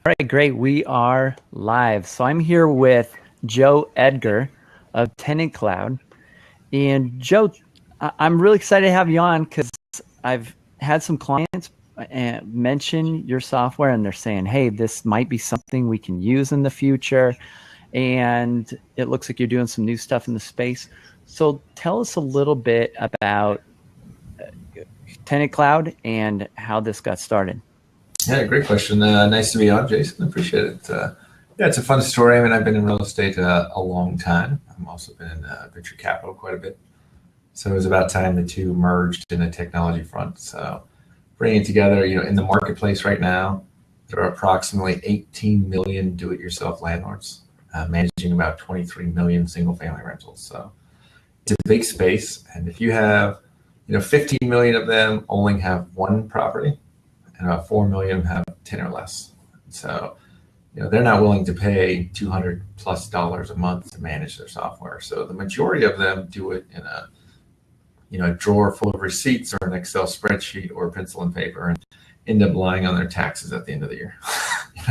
All right, great. We are live. So I'm here with Joe Edgar of TenantCloud. And Joe, I'm really excited to have you on because I've had some clients mention your software and they're saying, hey, this might be something we can use in the future. And it looks like you're doing some new stuff in the space. So tell us a little bit about TenantCloud and how this got started. Yeah, great question. Nice to be on, Jason. Appreciate it. Yeah, it's a fun story. I mean, I've been in real estate a long time. I've also been in venture capital quite a bit. So it was about time the two merged in the technology front. So bringing it together, in the marketplace right now, there are approximately 18 million do-it-yourself landlords managing about 23 million single-family rentals. So it's a big space. And if you have, 15 million of them only have one property, and about 4 million have 10 or less. So, they're not willing to pay $200+ a month to manage their software. So the majority of them do it in a drawer full of receipts or an Excel spreadsheet or pencil and paper, and end up lying on their taxes at the end of the year.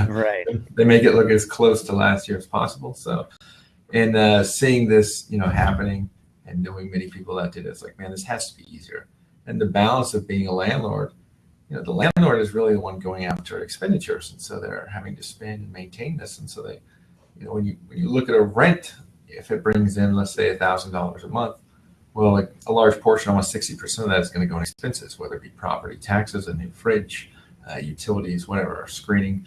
Right. They make it look as close to last year as possible. So, and seeing this, happening and knowing many people that did it, it's like, man, this has to be easier. And the balance of being a landlord, the landlord is really the one going after expenditures, and so they're having to spend and maintain this. And so they, when you look at a rent, if it brings in, let's say, $1,000 a month, well, like a large portion, almost 60% of that is going to go in expenses, whether it be property taxes, a new fridge, utilities, whatever, screening.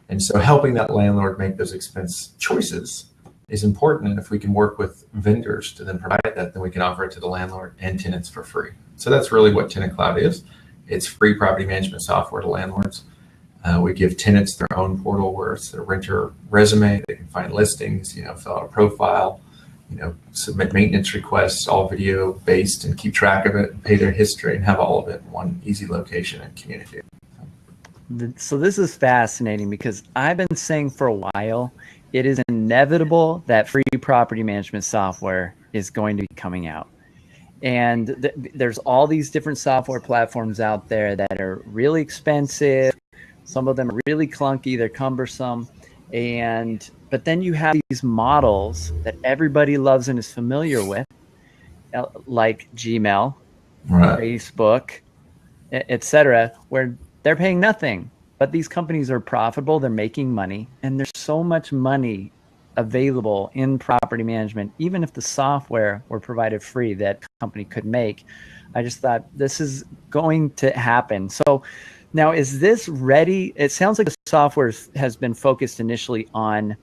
And so helping that landlord make those expense choices is important. And if we can work with vendors to then provide that, then we can offer it to the landlord and tenants for free. So that's really what TenantCloud is. It's free property management software to landlords. We give tenants their own portal where it's their renter resume. They can find listings, fill out a profile, submit maintenance requests, all video based, and keep track of it and pay their history and have all of it in one easy location and communicate. So this is fascinating because I've been saying for a while, it is inevitable that free property management software is going to be coming out. And there's all these different software platforms out there that are really expensive. Some of them are really clunky, they're cumbersome. But then you have these models that everybody loves and is familiar with, like Gmail, right, Facebook, etc., where they're paying nothing. But these companies are profitable, they're making money, and there's so much money available in property management, even if the software were provided free that company could make. I just thought this is going to happen. So now, is this ready? It sounds like the software has been focused initially on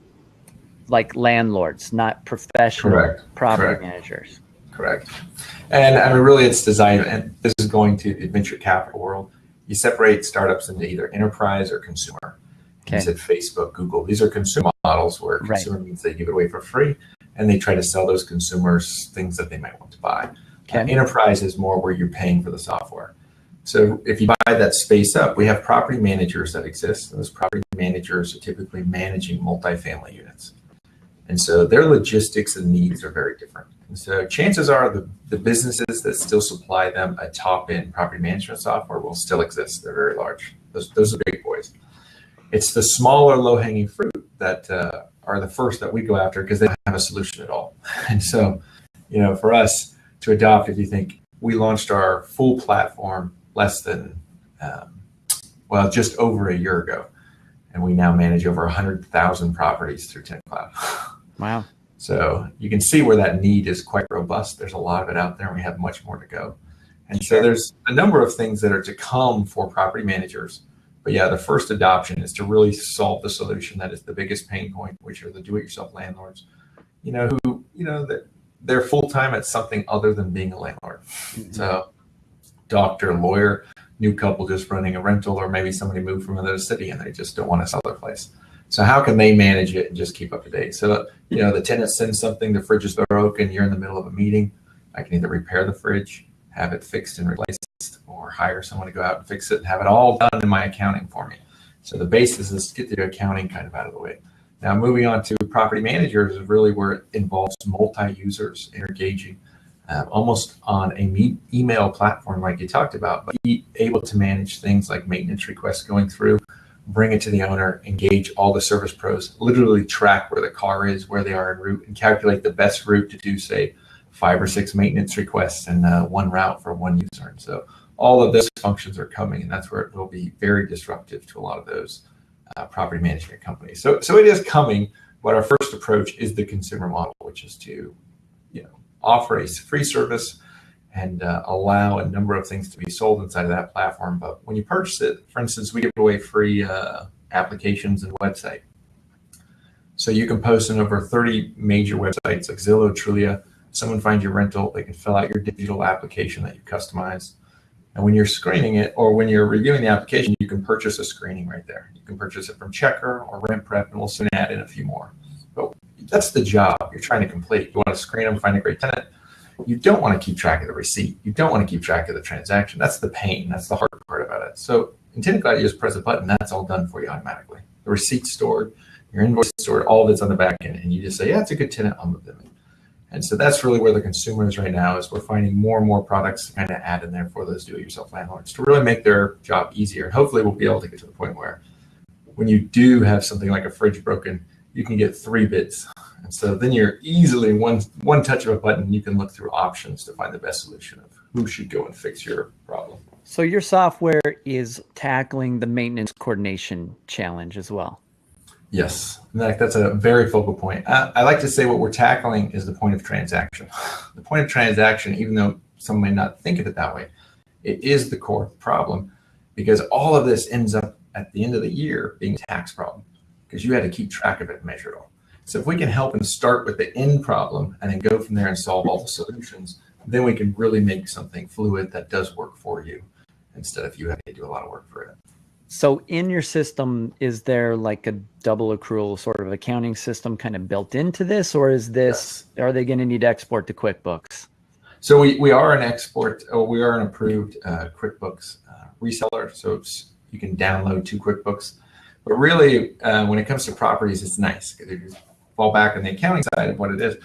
like landlords, not professional property managers. Correct. And I mean, really it's designed, and this is going to the venture capital world. You separate startups into either enterprise or consumer. Okay. You said Facebook, Google. These are consumer models where consumer means they give it away for free, and they try to sell those consumers things that they might want to buy. Okay. Enterprise is more where you're paying for the software. So if you buy that space up, we have property managers that exist. Those property managers are typically managing multifamily units. And so their logistics and needs are very different. And so chances are the businesses that still supply them a top-end property management software will still exist. They're very large. Those are big boys. It's the smaller low-hanging fruit that are the first that we go after because they don't have a solution at all. And so, for us to adopt, if you think we launched our full platform less than, just over a year ago, and we now manage over 100,000 properties through TenantCloud. Wow. So you can see where that need is quite robust. There's a lot of it out there, and we have much more to go. And so there's a number of things that are to come for property managers. But yeah, the first adoption is to really solve the solution that is the biggest pain point, which are the do-it-yourself landlords, who, they're full-time at something other than being a landlord. Mm-hmm. So doctor, lawyer, new couple just running a rental, or maybe somebody moved from another city and they just don't want to sell their place. So how can they manage it and just keep up to date? So, the tenant sends something, the fridge is broken, you're in the middle of a meeting. I can either repair the fridge, have it fixed and replaced, or hire someone to go out and fix it and have it all done in my accounting for me. So the basis is to get the accounting kind of out of the way. Now, moving on to property managers is really where it involves multi-users engaging almost on a email platform like you talked about, but be able to manage things like maintenance requests going through, bring it to the owner, engage all the service pros, literally track where the car is, where they are en route, and calculate the best route to do, say, 5 or 6 maintenance requests and one route for one user. And so all of those functions are coming, and that's where it will be very disruptive to a lot of those property management companies. So it is coming, but our first approach is the consumer model, which is to offer a free service and allow a number of things to be sold inside of that platform. But when you purchase it, for instance, we give away free applications and website. So you can post on over 30 major websites like Zillow, Trulia. Someone finds your rental, they can fill out your digital application that you customize. And when you're screening it, or when you're reviewing the application, you can purchase a screening right there. You can purchase it from Checker or Rent Prep, and we'll soon add in a few more. But that's the job you're trying to complete. You want to screen them, find a great tenant. You don't want to keep track of the receipt. You don't want to keep track of the transaction. That's the pain. That's the hard part about it. So in TenantCloud, you just press a button. That's all done for you automatically. The receipt's stored, your invoice is stored, all of it's on the back end. And you just say, yeah, it's a good tenant. I'll move them in. And so that's really where the consumer is right now, is we're finding more and more products to kind of add in there for those do-it-yourself landlords to really make their job easier. And hopefully we'll be able to get to the point where when you do have something like a fridge broken, you can get 3 bids. And so then you're easily one touch of a button, you can look through options to find the best solution of who should go and fix your problem. So your software is tackling the maintenance coordination challenge as well. Yes, that's a very focal point. I like to say what we're tackling is the point of transaction. The point of transaction, even though some may not think of it that way, it is the core problem, because all of this ends up at the end of the year being a tax problem, because you had to keep track of it and measure it all. So if we can help and start with the end problem and then go from there and solve all the solutions, then we can really make something fluid that does work for you, instead of you having to do a lot of work for it. So in your system, is there like a double accrual sort of accounting system kind of built into this, or is this, yes, are they going to need to export to Quickbooks? So we are an we are an approved Quickbooks reseller. So you can download to Quickbooks. But really, when it comes to properties, it's nice because if you fall back on the accounting side of what it is,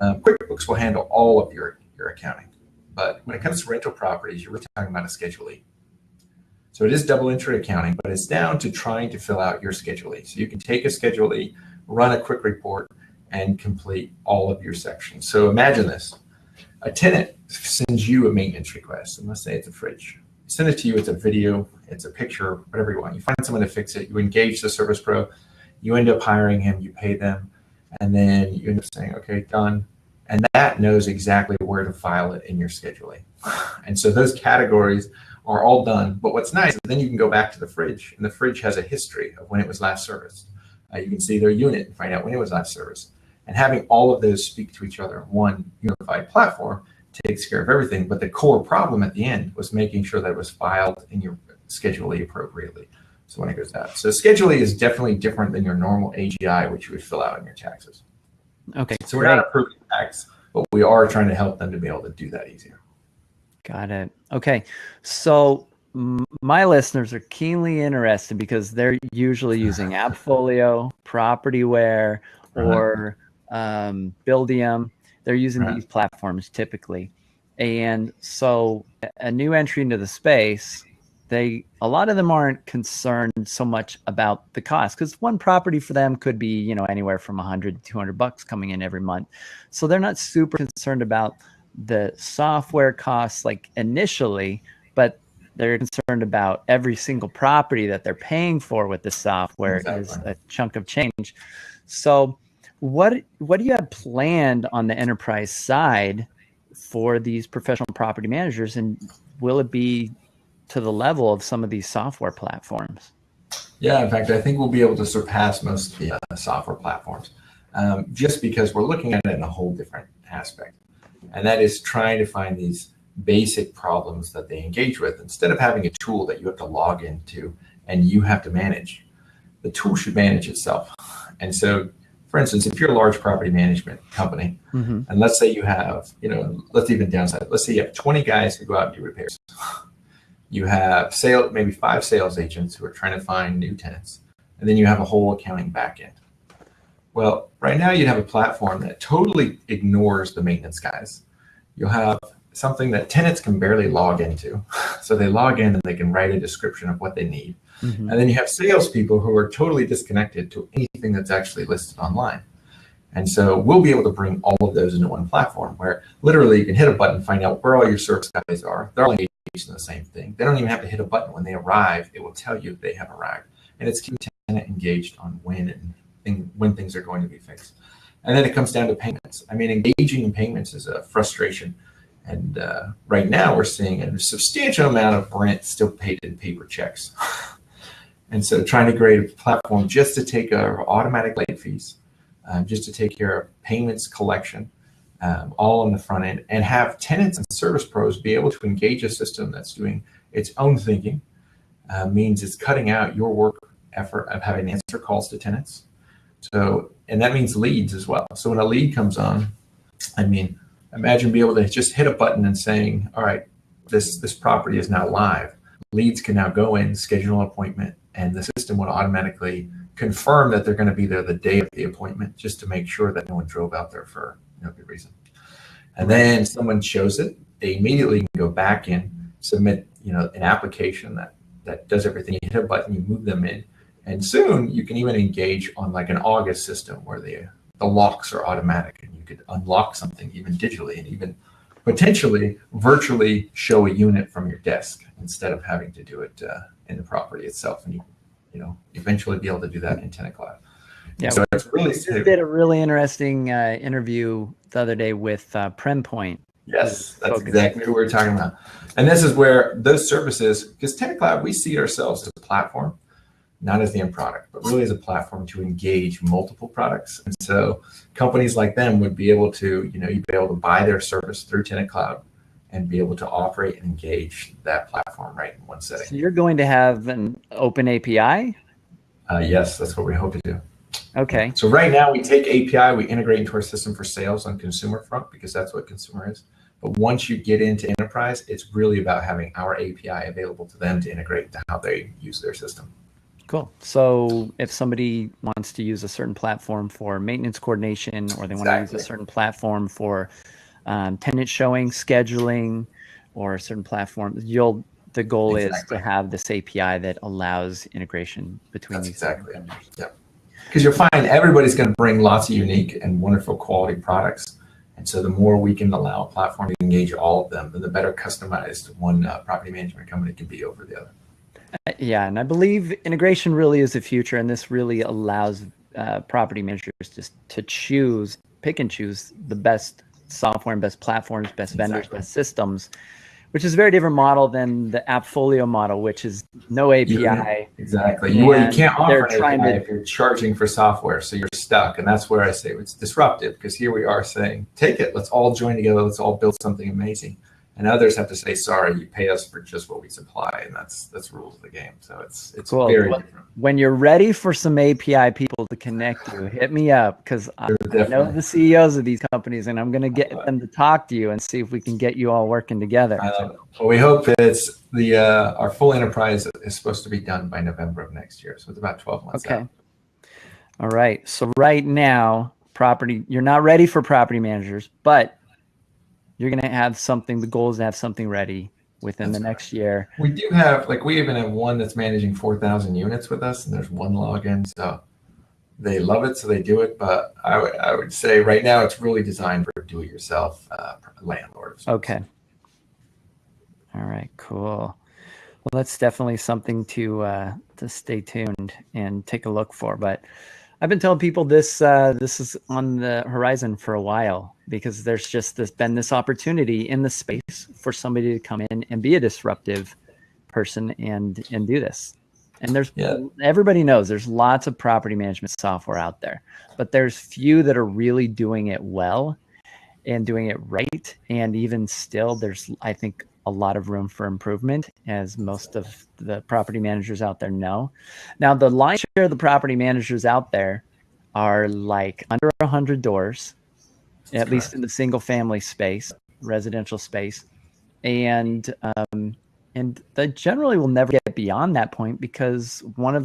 Quickbooks will handle all of your accounting. But when it comes to rental properties, you're really talking about a Schedule E. So it is double entry accounting, but it's down to trying to fill out your Schedule E. So you can take a Schedule E, run a quick report, and complete all of your sections. So imagine this. A tenant sends you a maintenance request, and let's say it's a fridge. Send it to you, it's a video, it's a picture, whatever you want. You find someone to fix it, you engage the service pro, you end up hiring him, you pay them, and then you end up saying, okay, done. And that knows exactly where to file it in your Schedule E. And so those categories are all done. But what's nice is then you can go back to the fridge, and the fridge has a history of when it was last serviced. You can see their unit and find out when it was last serviced. And having all of those speak to each other in one unified platform takes care of everything. But the core problem at the end was making sure that it was filed in your Schedule E appropriately. So when it goes out. So Schedule E is definitely different than your normal AGI, which you would fill out in your taxes. Okay. So we're not approving tax, but we are trying to help them to be able to do that easier. Got it. Okay. So my listeners are keenly interested because they're usually using AppFolio, Propertyware, or Buildium. They're using these platforms typically. And so a new entry into the space, a lot of them aren't concerned so much about the cost, because one property for them could be, anywhere from $100 to $200 coming in every month. So they're not super concerned about the software costs like initially, but they're concerned about every single property that they're paying for with the software is a chunk of change. So what do you have planned on the enterprise side for these professional property managers, and will it be to the level of some of these software platforms? Yeah, in fact, I think we'll be able to surpass most of the software platforms, just because we're looking at it in a whole different aspect. And that is trying to find these basic problems that they engage with. Instead of having a tool that you have to log into and you have to manage, the tool should manage itself. And so, for instance, if you're a large property management company, and let's say you have, let's even downside, let's say you have 20 guys who go out and do repairs. You have maybe 5 sales agents who are trying to find new tenants, and then you have a whole accounting backend. Well, right now you'd have a platform that totally ignores the maintenance guys. You'll have something that tenants can barely log into. So they log in and they can write a description of what they need. Mm-hmm. And then you have salespeople who are totally disconnected to anything that's actually listed online. And so we'll be able to bring all of those into one platform where literally you can hit a button, find out where all your service guys are. They're all engaged in the same thing. They don't even have to hit a button. When they arrive, it will tell you they have arrived. And it's keeping the tenant engaged on when things are going to be fixed. And then it comes down to payments. I mean, engaging in payments is a frustration. And right now we're seeing a substantial amount of rent still paid in paper checks. And so trying to create a platform just to take care of automatic late fees, just to take care of payments collection, all on the front end, and have tenants and service pros be able to engage a system that's doing its own thinking, means it's cutting out your work effort of having to answer calls to tenants. So, and that means leads as well. So when a lead comes on, I mean, imagine being able to just hit a button and saying, all right, this property is now live. Leads can now go in, schedule an appointment, and the system will automatically confirm that they're going to be there the day of the appointment, just to make sure that no one drove out there for no good reason. And then someone shows it, they immediately can go back in, submit, an application that does everything. You hit a button, you move them in, and soon you can even engage on like an August system where the locks are automatic, and you could unlock something even digitally, and even potentially virtually show a unit from your desk instead of having to do it in the property itself. And you eventually be able to do that in TenantCloud. Yeah, so it's really. We did a really interesting interview the other day with PremPoint. Yes, that's exactly what we're talking about. And this is where those services, because TenantCloud, we see ourselves as a platform, not as the end product, but really as a platform to engage multiple products. And so companies like them would be able to, you'd be able to buy their service through TenantCloud and be able to operate and engage that platform right in one setting. So you're going to have an open API? Yes, that's what we hope to do. Okay. So right now we take API, we integrate into our system for sales on consumer front, because that's what consumer is. But once you get into enterprise, it's really about having our API available to them to integrate to how they use their system. Cool. So if somebody wants to use a certain platform for maintenance coordination, or they want to use a certain platform for tenant showing, scheduling, or a certain platform, the goal is to have this API that allows integration between these. Exactly. Yeah. Because you'll find everybody's going to bring lots of unique and wonderful quality products. And so the more we can allow a platform to engage all of them, then the better customized one property management company can be over the other. Yeah, and I believe integration really is the future, and this really allows property managers just to pick and choose the best software and best platforms, best vendors, best systems, which is a very different model than the AppFolio model, which is no API. Exactly. You can't offer an API if you're charging for software, so you're stuck. And that's where I say it's disruptive, because here we are saying, take it, let's all join together, let's all build something amazing. And others have to say, sorry, you pay us for just what we supply, and that's rules of the game. So it's cool. Very different. When you're ready for some API people to connect you, hit me up, because I know the CEOs of these companies, and I'm going to get them to talk to you and see if we can get you all working together. Well, we hope that it's our full enterprise is supposed to be done by November of next year. So it's about 12 months out. All right. So right now, you're not ready for property managers, but you're going to have something. The goal is to have something ready within the next year. We do have, we even have one that's managing 4,000 units with us, and there's one login. So they love it, so they do it. But I would say right now it's really designed for do-it-yourself landlords. Okay. All right, cool. Well, that's definitely something to stay tuned and take a look for. But I've been telling people this is on the horizon for a while, because there's just been this opportunity in the space for somebody to come in and be a disruptive person and do this. And everybody knows there's lots of property management software out there, but there's few that are really doing it well and doing it right. And even still, there's, I think, a lot of room for improvement, as most of the property managers out there know. Now, the lion's share of the property managers out there are like under 100 doors, at least in the single family space, residential space. And And that generally will never get beyond that point, because one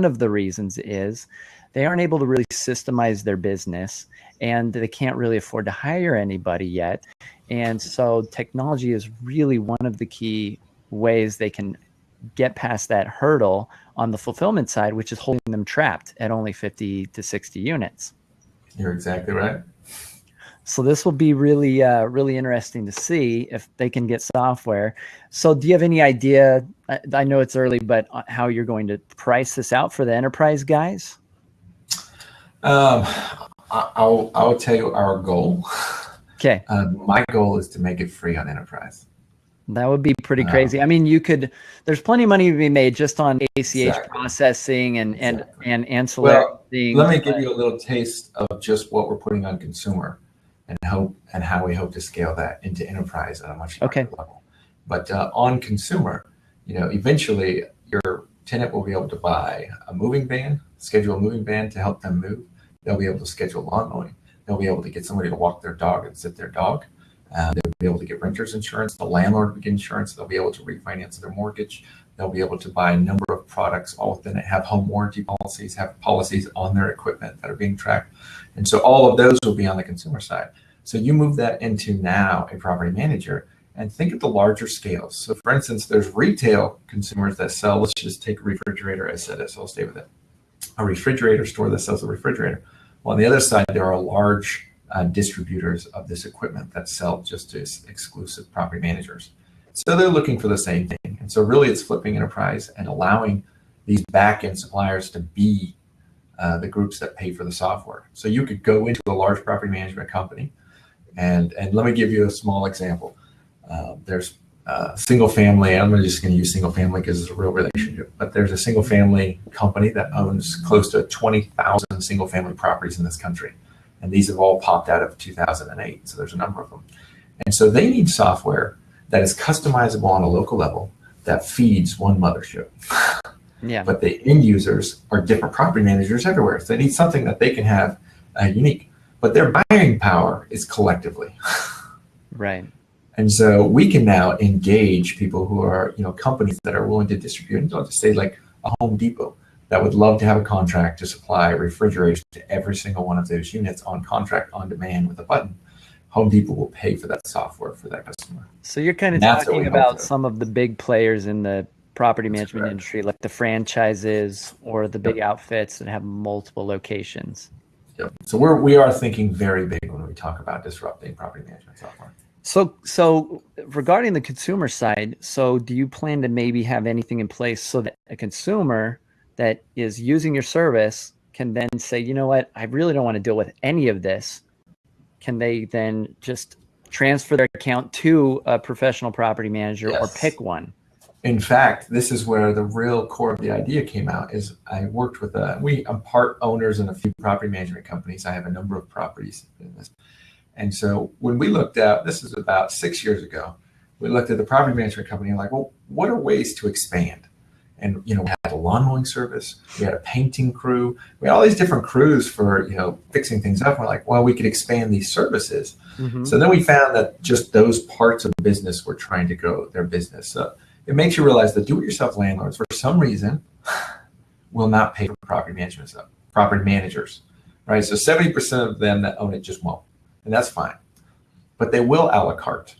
of the reasons is they aren't able to really systemize their business, and they can't really afford to hire anybody yet. And so technology is really one of the key ways they can get past that hurdle on the fulfillment side, which is holding them trapped at only 50 to 60 units. You're exactly right. So this will be really, really interesting to see if they can get software. So do you have any idea? I know it's early, but how you're going to price this out for the enterprise guys? I'll tell you our goal. Okay. My goal is to make it free on enterprise. That would be pretty crazy. I mean, there's plenty of money to be made just on ACH processing and ancillary things. Let me give you a little taste of just what we're putting on consumer and how we hope to scale that into enterprise at a much larger level. But on consumer, eventually your tenant will be able to buy a moving van, schedule a moving van to help them move. They'll be able to schedule lawn mowing. They'll be able to get somebody to walk their dog and sit their dog. They'll be able to get renter's insurance. The landlord will get insurance. They'll be able to refinance their mortgage. They'll be able to buy a number of products all within it, have home warranty policies, have policies on their equipment that are being tracked. And so all of those will be on the consumer side. So you move that into now a property manager and think at the larger scales. So for instance, there's retail consumers that sell, let's just take a refrigerator. I said it, so I'll stay with it. A refrigerator store that sells a refrigerator. Well, on the other side, there are large distributors of this equipment that sell just to exclusive property managers. So they're looking for the same thing. And so really it's flipping enterprise and allowing these back-end suppliers to be the groups that pay for the software. So you could go into a large property management company, and let me give you a small example. There's single family, I'm just going to use single family because it's a real relationship, but there's a single family company that owns close to 20,000 single family properties in this country. And these have all popped out of 2008. So there's a number of them. And so they need software that is customizable on a local level that feeds one mothership. Yeah. But the end users are different property managers everywhere. So they need something that they can have unique. But their buying power is collectively. Right. And so we can now engage people who are, companies that are willing to distribute. And I'll just say like a Home Depot that would love to have a contract to supply refrigerators to every single one of those units on contract on demand with a button. Home Depot will pay for that software for that customer. So you're kind of talking about some of the big players in the property management industry, like the franchises or the big outfits that have multiple locations. Yep. So we are thinking very big when we talk about disrupting property management software. So regarding the consumer side, so do you plan to maybe have anything in place so that a consumer that is using your service can then say, you know what, I really don't want to deal with any of this? Can they then just transfer their account to a professional property manager or pick one? In fact, this is where the real core of the idea came out. Is I worked with I'm part owners in a few property management companies. I have a number of properties in this. And so when we looked at, this is about 6 years ago, we looked at the property management company and like, well, what are ways to expand? And, we had a lawn mowing service, we had a painting crew, we had all these different crews for, fixing things up. We're like, well, we could expand these services. Mm-hmm. So then we found that just those parts of the business were trying to grow their business. So it makes you realize that do-it-yourself landlords, for some reason, will not pay for property managers, right? So 70% of them that own it just won't. And that's fine. But they will a la carte.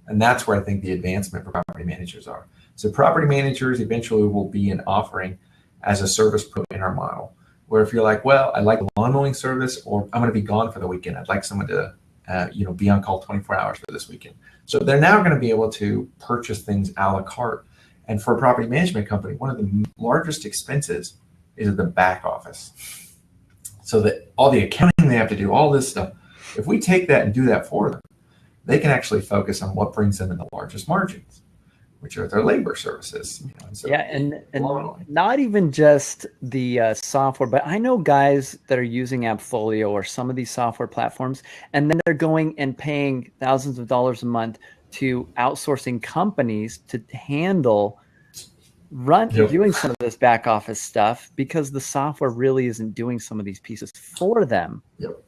And that's where I think the advancement for property managers are. So property managers eventually will be an offering as a service pro in our model, where if you're like, well, I like a lawn mowing service, or I'm going to be gone for the weekend. I'd like someone to, be on call 24 hours for this weekend. So they're now going to be able to purchase things a la carte. And for a property management company, one of the largest expenses is the back office. So that all the accounting they have to do, all this stuff, if we take that and do that for them, they can actually focus on what brings them in the largest margins, which are their labor services. And not even just the software, but I know guys that are using AppFolio or some of these software platforms, and then they're going and paying thousands of dollars a month to outsourcing companies to handle doing some of this back office stuff because the software really isn't doing some of these pieces for them. Yep.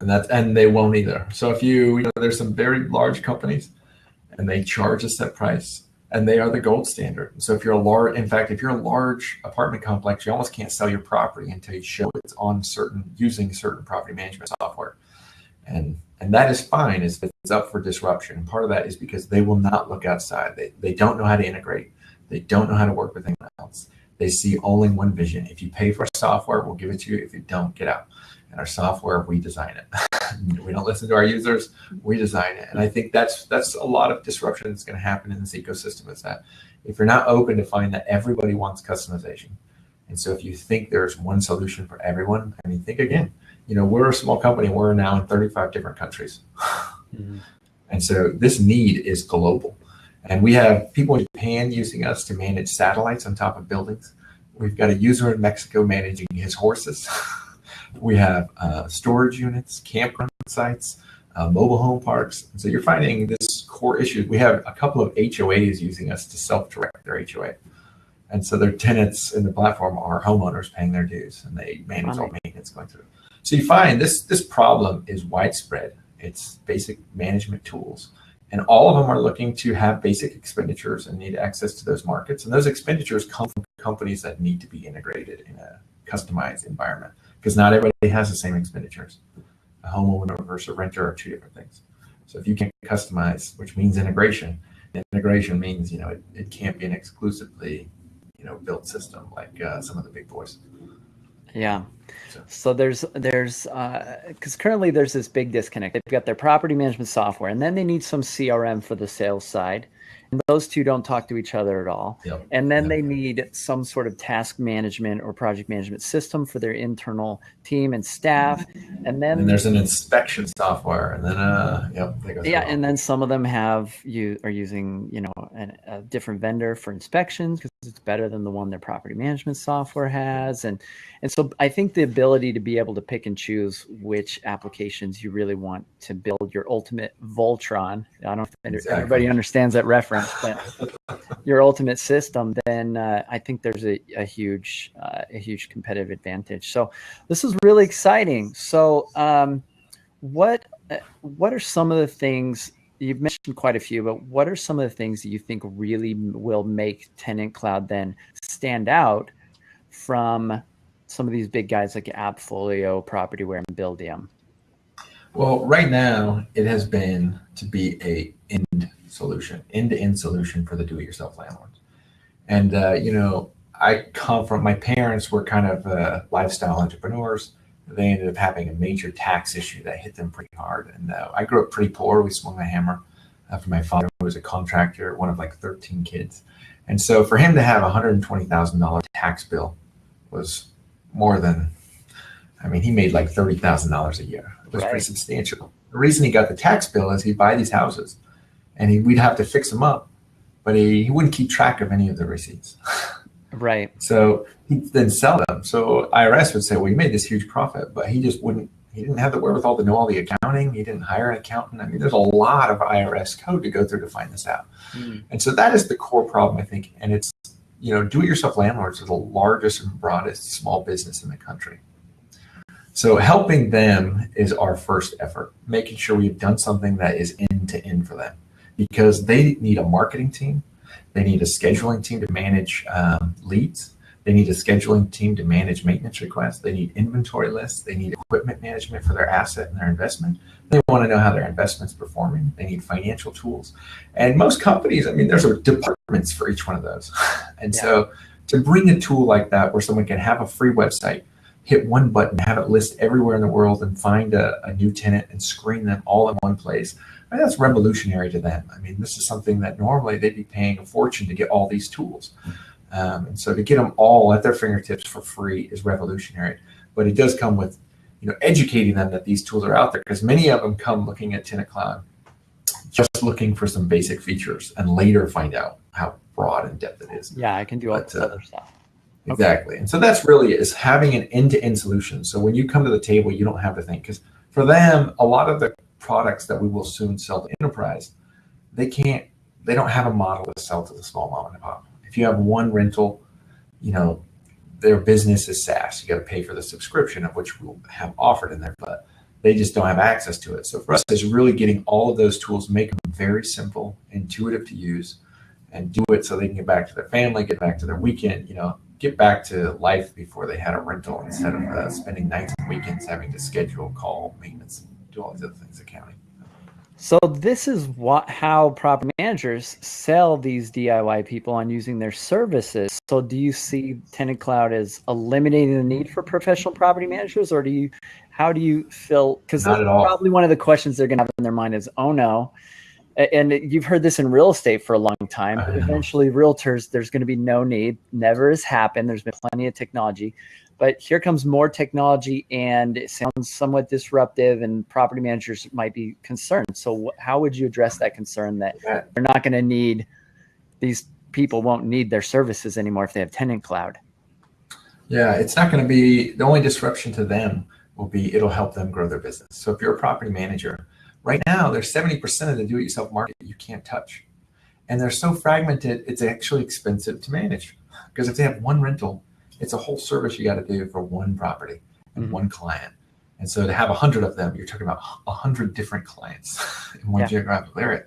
And they won't either. So if there's some very large companies, and they charge a set price, and they are the gold standard. So if you're a large, in fact, if you're a large apartment complex, you almost can't sell your property until you show it's on using certain property management software. And that is fine if it's up for disruption. And part of that is because they will not look outside. They don't know how to integrate. They don't know how to work with anyone else. They see only one vision. If you pay for software, we'll give it to you. If you don't, get out. And our software, we design it. We don't listen to our users. We design it. And I think that's a lot of disruption that's going to happen in this ecosystem, is that if you're not open to find that everybody wants customization. And so if you think there's one solution for everyone, I mean, think again. We're a small company. We're now in 35 different countries. Mm-hmm. And so this need is global. And we have people in Japan using us to manage satellites on top of buildings. We've got a user in Mexico managing his horses. We have storage units, campground sites, mobile home parks. And so you're finding this core issue. We have a couple of HOAs using us to self-direct their HOA. And so their tenants in the platform are homeowners paying their dues, and they manage all maintenance going through. So you find this problem is widespread. It's basic management tools. And all of them are looking to have basic expenditures and need access to those markets. And those expenditures come from companies that need to be integrated in a customized environment, because not everybody has the same expenditures. A homeowner versus a renter are two different things. So if you can't customize, which means integration, integration means, it can't be an exclusively, built system like some of the big boys. Yeah. So there's because currently there's this big disconnect. They've got their property management software, and then they need some CRM for the sales side. And those two don't talk to each other at all. Yep. And then they need some sort of task management or project management system for their internal team and staff. And then there's an inspection software, and then and then some of them are using a different vendor for inspections because it's better than the one their property management software has. And so I think the ability to be able to pick and choose which applications you really want to build your ultimate Voltron. I don't know if everybody understands that reference, but your ultimate system, then I think there's a huge competitive advantage. So this is really exciting. So what are some of the things, you've mentioned quite a few, but what are some of the things that you think really will make TenantCloud then stand out from some of these big guys like AppFolio, Propertyware, and Buildium? Well, right now it has been to be a end-to-end solution for the do-it-yourself landlords. And I come from, my parents were kind of lifestyle entrepreneurs. They ended up having a major tax issue that hit them pretty hard. And I grew up pretty poor. We swung the hammer after my father was a contractor, one of like 13 kids. And so for him to have a $120,000 tax bill was more than, he made like $30,000 a year. It was pretty substantial. The reason he got the tax bill is he'd buy these houses and we'd have to fix them up, but he wouldn't keep track of any of the receipts. Right. So he'd then sell them. So IRS would say, well, you made this huge profit, but he didn't have the wherewithal to know all the accounting. He didn't hire an accountant. There's a lot of IRS code to go through to find this out. And so that is the core problem, I think. And it's, do-it-yourself landlords are the largest and broadest small business in the country. So helping them is our first effort, making sure we've done something that is end-to-end for them, because they need a marketing team. They need a scheduling team to manage leads. They need a scheduling team to manage maintenance requests. They need inventory lists. They need equipment management for their asset and their investment. They want to know how their investment's performing. They need financial tools. And most companies, there's departments for each one of those. And so to bring a tool like that where someone can have a free website, hit one button, have it list everywhere in the world, and find a new tenant and screen them all in one place, that's revolutionary to them. This is something that normally they'd be paying a fortune to get all these tools. And so to get them all at their fingertips for free is revolutionary. But it does come with, educating them that these tools are out there, because many of them come looking at TenantCloud just looking for some basic features and later find out how broad and depth it is. Yeah, I can do all this other stuff. Exactly. And so that's really is having an end-to-end solution. So when you come to the table, you don't have to think, because for them, a lot of the products that we will soon sell to enterprise, they don't have a model to sell to the small mom and pop. If you have one rental, their business is SaaS. You got to pay for the subscription, of which we'll have offered in there. But They just don't have access to it. So for us, it's really getting all of those tools, make them very simple, intuitive to use, and do it so they can get back to their family, get back to their weekend, get back to life before they had a rental, instead of spending nights and weekends having to schedule, call, maintenance, do all these other things, accounting. So this is how property managers sell these DIY people on using their services. So do you see TenantCloud as eliminating the need for professional property managers, or how do you feel? Because that's probably one of the questions they're going to have in their mind is, oh no. And you've heard this in real estate for a long time. Eventually, realtors, there's going to be no need. Never has happened. There's been plenty of technology. But here comes more technology, and it sounds somewhat disruptive, and property managers might be concerned. So how would you address that concern that they're not going to need, these people won't need their services anymore if they have TenantCloud? Yeah, it's not going to be, the only disruption to them will be it'll help them grow their business. So if you're a property manager, right now, there's 70% of the do-it-yourself market you can't touch. And they're so fragmented, it's actually expensive to manage. Because if they have one rental, it's a whole service you got to do for one property and one client. And so to have 100 of them, you're talking about 100 different clients in one geographical area.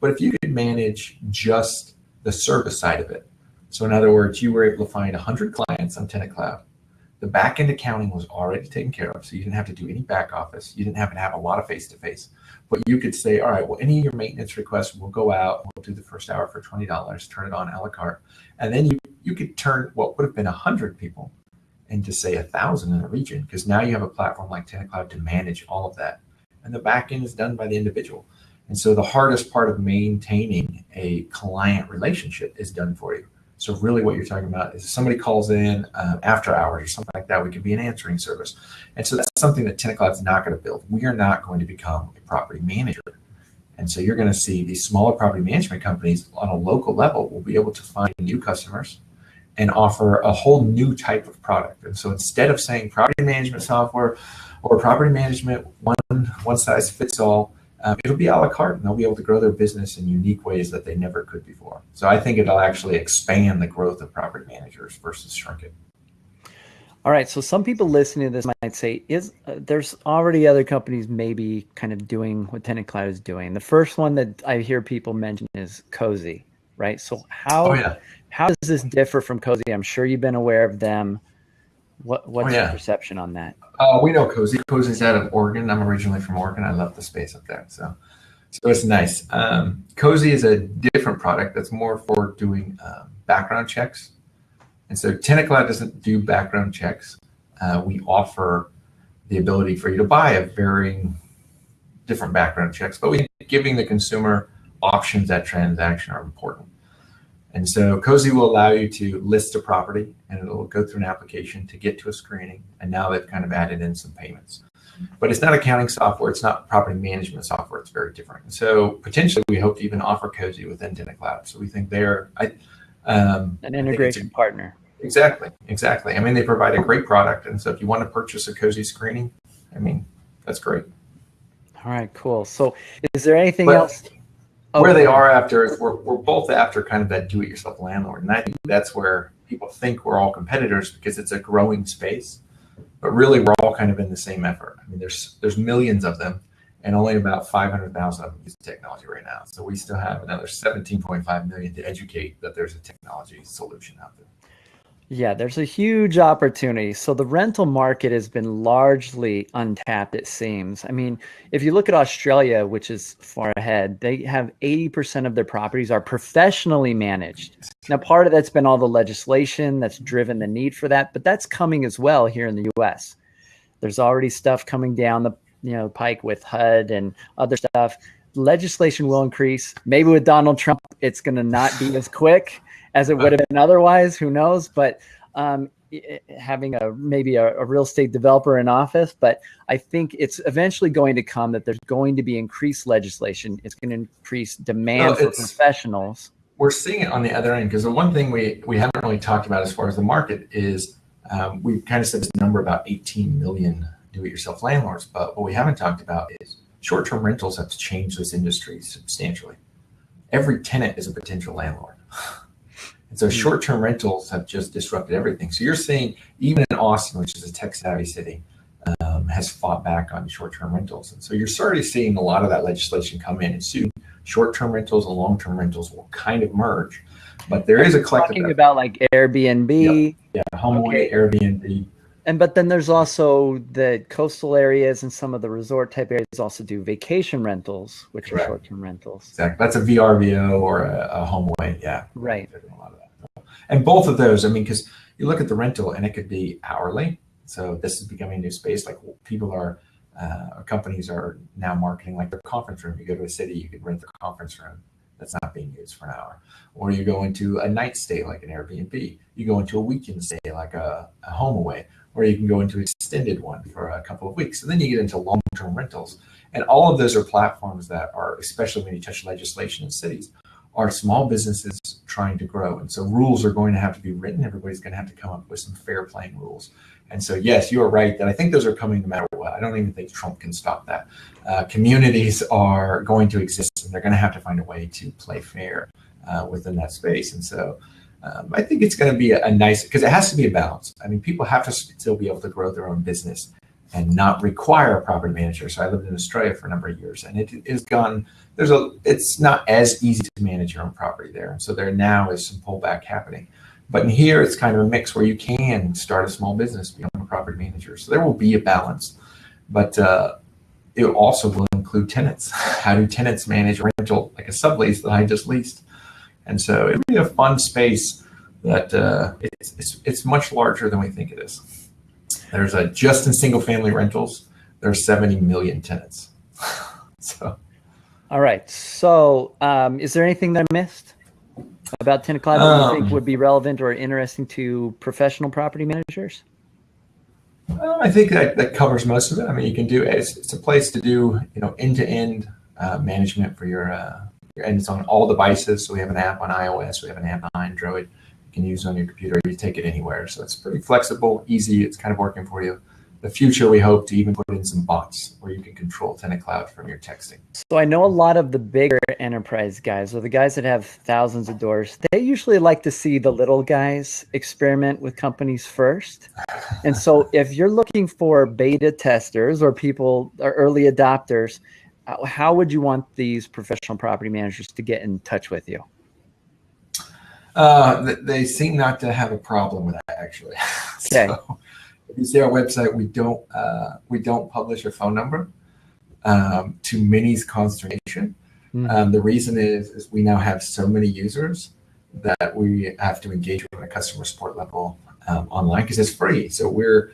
But if you could manage just the service side of it, so in other words, you were able to find 100 clients on TenantCloud, the back-end accounting was already taken care of, so you didn't have to do any back office. You didn't have to have a lot of face-to-face. But you could say, all right, well, any of your maintenance requests, we'll go out, we'll do the first hour for $20, turn it on a la carte. And then you could turn what would have been 100 people into, say, 1,000 in a region, because now you have a platform like TenantCloud to manage all of that. And the back end is done by the individual. And so the hardest part of maintaining a client relationship is done for you. So really what you're talking about is if somebody calls in after hours or something like that, we could be an answering service. And so that's something that TenantCloud is not going to build. We are not going to become a property manager. And so you're going to see these smaller property management companies on a local level will be able to find new customers and offer a whole new type of product. And so instead of saying property management software or property management, one size fits all, it'll be a la carte, and they'll be able to grow their business in unique ways that they never could before. So I think it'll actually expand the growth of property managers versus shrink it. All right. So some people listening to this might say, there's already other companies maybe kind of doing what TenantCloud is doing. The first one that I hear people mention is Cozy, right? So how does this differ from Cozy? I'm sure you've been aware of them. What's your perception on that? We know Cozy. Cozy's out of Oregon. I'm originally from Oregon. I love the space up there. So it's nice. Cozy is a different product that's more for doing background checks. And so TenantCloud doesn't do background checks. We offer the ability for you to buy a varying different background checks, but giving the consumer options at transaction are important. And so Cozy will allow you to list a property, and it'll go through an application to get to a screening. And now they've kind of added in some payments. But it's not accounting software. It's not property management software. It's very different. And so potentially we hope to even offer Cozy within TenantCloud. So we think they're an integration partner. Exactly. I mean, they provide a great product. And so if you want to purchase a Cozy screening, I mean, that's great. All right, cool. So is there anything else? Where they are after is we're both after kind of that do-it-yourself landlord. And I think that's where people think we're all competitors because it's a growing space. But really, we're all kind of in the same effort. I mean, there's millions of them, and only about 500,000 of them use technology right now. So we still have another 17.5 million to educate that there's a technology solution out there. Yeah, there's a huge opportunity. So the rental market has been largely untapped, it seems. I mean, if you look at Australia, which is far ahead, they have 80% of their properties are professionally managed. Now, part of that's been all the legislation that's driven the need for that, but that's coming as well here in the US. There's already stuff coming down the pike with HUD and other stuff. Legislation will increase. Maybe with Donald Trump, it's going to not be as quick as it would have been otherwise, who knows? But having maybe a real estate developer in office, but I think it's eventually going to come that there's going to be increased legislation. It's going to increase demand for professionals. We're seeing it on the other end because the one thing we haven't really talked about as far as the market is we kind of said this number about 18 million do-it-yourself landlords, but what we haven't talked about is short-term rentals have changed this industry substantially. Every tenant is a potential landlord. And so short-term rentals have just disrupted everything. So you're seeing, even in Austin, which is a tech-savvy city, has fought back on short-term rentals. And so you're already seeing a lot of that legislation come in, and soon short-term rentals and long-term rentals will kind of merge. But there is a collective talking about like Airbnb. Yeah, HomeAway, Airbnb. But then there's also the coastal areas, and some of the resort type areas also do vacation rentals, which Correct. are short-term rentals. Exactly. That's a VRBO or a HomeAway. Yeah. Right. A lot of that. And both of those, I mean, because you look at the rental and it could be hourly. So this is becoming a new space. Like people are, companies are now marketing like their conference room. You go to a city, you could rent the conference room that's not being used for an hour. Or you go into a night stay like an Airbnb. You go into a weekend stay like a HomeAway. Or you can go into an extended one for a couple of weeks. And then you get into long-term rentals. And all of those are platforms that are, especially when you touch legislation in cities, are small businesses trying to grow. And so rules are going to have to be written. Everybody's going to have to come up with some fair playing rules. And so, yes, you are right that I think those are coming no matter what. I don't even think Trump can stop that. Communities are going to exist, and they're going to have to find a way to play fair within that space. And so I think it's going to be a nice, because it has to be a balance. I mean, people have to still be able to grow their own business and not require a property manager. So I lived in Australia for a number of years, and it has gone, it's not as easy to manage your own property there. And so there now is some pullback happening. But in here, it's kind of a mix where you can start a small business, become a property manager. So there will be a balance, but it also will include tenants. How do tenants manage rental, like a sublease that I just leased? And so it'll be a fun space that it's much larger than we think it is. There's just in single family rentals, there's 70 million tenants. So. All right. So is there anything that I missed about TenantCloud that you think would be relevant or interesting to professional property managers? I think that covers most of it. I mean, you can do it's a place to do end-to-end management for your and it's on all devices. So we have an app on iOS, we have an app on Android. You can use on your computer. You take it anywhere. So it's pretty flexible, easy. It's kind of working for you. The future, we hope to even put in some bots where you can control TenantCloud from your texting. So I know a lot of the bigger enterprise guys, or the guys that have thousands of doors, they usually like to see the little guys experiment with companies first. And so if you're looking for beta testers or people or early adopters, how would you want these professional property managers to get in touch with you? They seem not to have a problem with that, actually. Okay. So, if you see our website, we don't publish a phone number, to many's consternation. The reason is we now have so many users that we have to engage with a customer support level online because it's free. So we're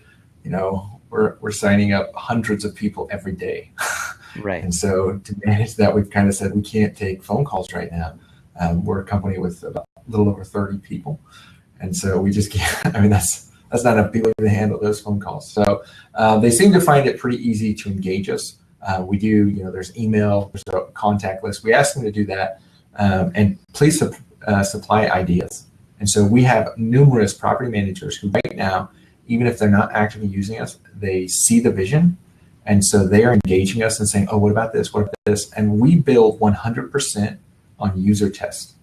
signing up hundreds of people every day. Right. And so to manage that, we've kind of said we can't take phone calls right now. We're a company with about a little over 30 people, and so we just can't. I mean, that's not enough people to handle those phone calls. So they seem to find it pretty easy to engage us. We do, there's email, there's a contact list. We ask them to do that, and please supply ideas. And so we have numerous property managers who right now, even if they're not actively using us, they see the vision. And so they are engaging us and saying, oh, what about this? What about this? And we build 100% on user tests.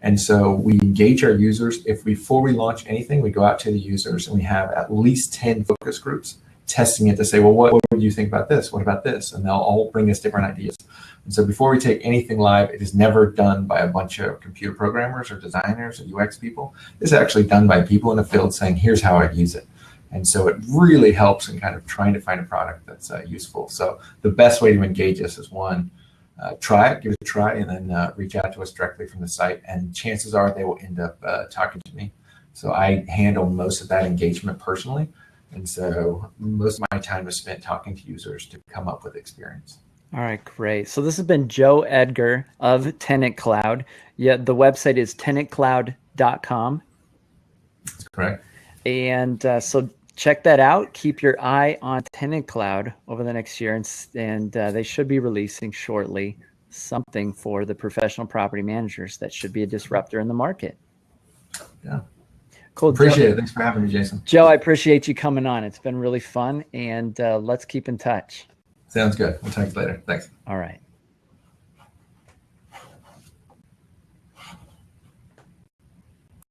And so we engage our users. Before we launch anything, we go out to the users and we have at least 10 focus groups testing it to say, well, what would you think about this? What about this? And they'll all bring us different ideas. And so before we take anything live, it is never done by a bunch of computer programmers or designers or UX people. It's actually done by people in the field saying, here's how I'd use it. And so it really helps in kind of trying to find a product that's useful. So the best way to engage us is one, try it, give it a try, and then reach out to us directly from the site. And chances are they will end up talking to me. So I handle most of that engagement personally. And so most of my time is spent talking to users to come up with experience. All right, great. So this has been Joe Edgar of TenantCloud. Yeah, the website is tenantcloud.com. That's correct. And so check that out. Keep your eye on TenantCloud over the next year, and they should be releasing shortly something for the professional property managers that should be a disruptor in the market. Yeah. Cool. Appreciate it. Thanks for having me, Jason. Joe, I appreciate you coming on. It's been really fun, and let's keep in touch. Sounds good. We'll talk to you later. Thanks. All right.